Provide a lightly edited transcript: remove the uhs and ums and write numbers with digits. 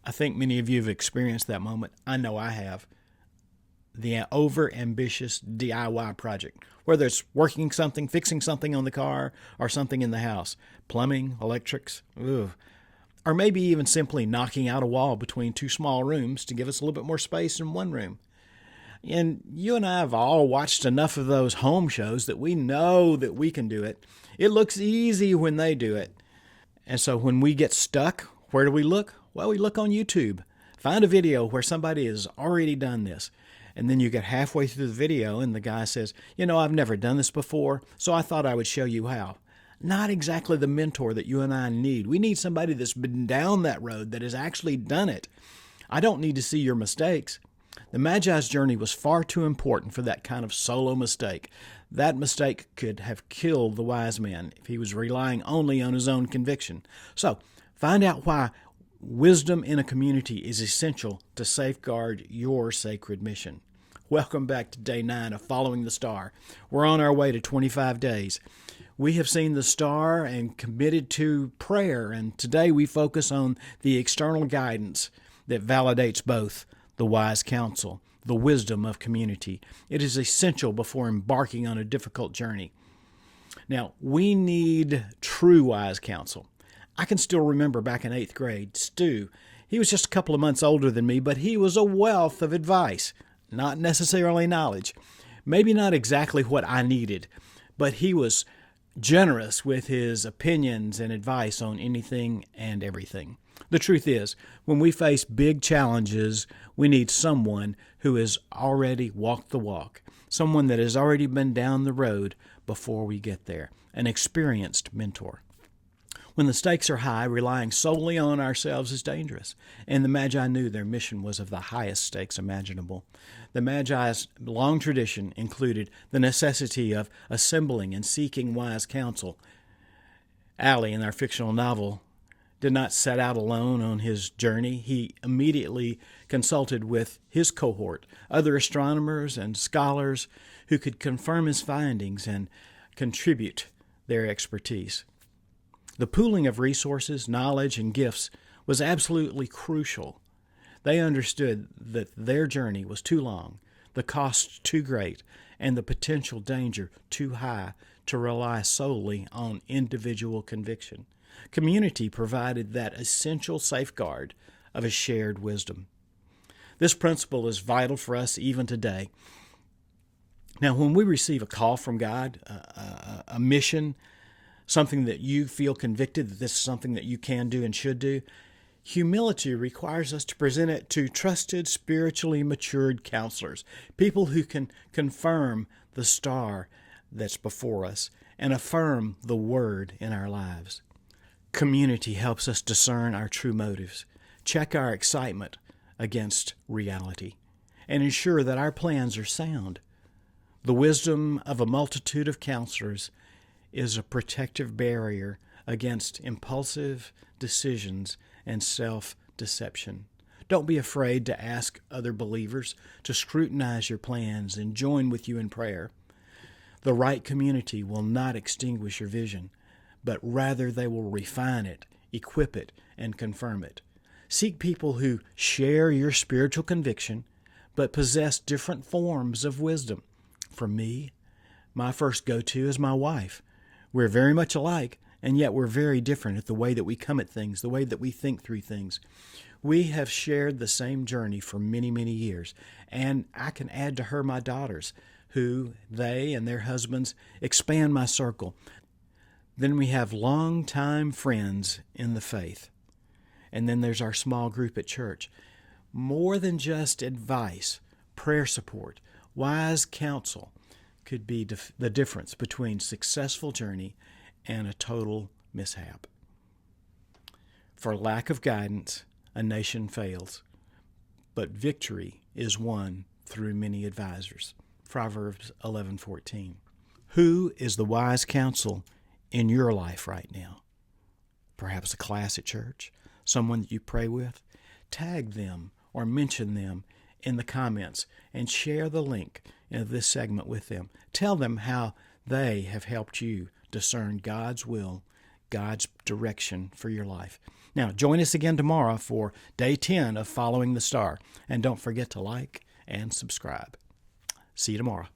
I think many of you have experienced that moment. I know I have. The over-ambitious DIY project, whether it's working something, fixing something on the car, or something in the house, plumbing, electrics, or maybe even simply knocking out a wall between two small rooms to give us a little bit more space in one room. And you and I have all watched enough of those home shows that we know that we can do it. It looks easy when they do it. And so when we get stuck, where do we look? Well, we look on YouTube. Find a video where somebody has already done this. And then you get halfway through the video and the guy says, I've never done this before, so I thought I would show you how. Not exactly the mentor that you and I need. We need somebody that's been down that road, that has actually done it. I don't need to see your mistakes. The Magi's journey was far too important for that kind of solo mistake. That mistake could have killed the wise man if he was relying only on his own conviction. So, find out why wisdom in a community is essential to safeguard your sacred mission. Welcome back to day 9 of Following the Star. We're on our way to 25 days. We have seen the star and committed to prayer, and today we focus on the external guidance that validates both the wise counsel, the wisdom of community. It is essential before embarking on a difficult journey. Now, we need true wise counsel. I can still remember back in 8th grade, Stu. He was just a couple of months older than me, but he was a wealth of advice, not necessarily knowledge. Maybe not exactly what I needed, but he was generous with his opinions and advice on anything and everything. The truth is, when we face big challenges, we need someone who has already walked the walk, someone that has already been down the road before we get there, an experienced mentor. When the stakes are high, relying solely on ourselves is dangerous, and the Magi knew their mission was of the highest stakes imaginable. The Magi's long tradition included the necessity of assembling and seeking wise counsel. Allie, in our fictional novel, did not set out alone on his journey. He immediately consulted with his cohort, other astronomers and scholars who could confirm his findings and contribute their expertise. The pooling of resources, knowledge, and gifts was absolutely crucial. They understood that their journey was too long, the cost too great, and the potential danger too high to rely solely on individual conviction. Community provided that essential safeguard of a shared wisdom. This principle is vital for us even today. Now, when we receive a call from God, a mission, something that you feel convicted that this is something that you can do and should do, humility requires us to present it to trusted, spiritually matured counselors, people who can confirm the star that's before us and affirm the word in our lives. Community helps us discern our true motives, check our excitement against reality, and ensure that our plans are sound. The wisdom of a multitude of counselors is a protective barrier against impulsive decisions and self-deception. Don't be afraid to ask other believers to scrutinize your plans and join with you in prayer. The right community will not extinguish your vision, but rather they will refine it, equip it, and confirm it. Seek people who share your spiritual conviction, but possess different forms of wisdom. For me, my first go-to is my wife. We're very much alike, and yet we're very different at the way that we come at things, the way that we think through things. We have shared the same journey for many, many years, and I can add to her my daughters, who they and their husbands expand my circle. Then we have longtime friends in the faith. And then there's our small group at church. More than just advice, prayer support, wise counsel could be the difference between successful journey and a total mishap. For lack of guidance, a nation fails, but victory is won through many advisors. Proverbs 11:14. Who is the wise counsel in your life right now? Perhaps a class at church, someone that you pray with? Tag them or mention them in the comments and share the link of this segment with them. Tell them how they have helped you discern God's will, God's direction for your life. Now, join us again tomorrow for day 10 of Following the Star. And don't forget to like and subscribe. See you tomorrow.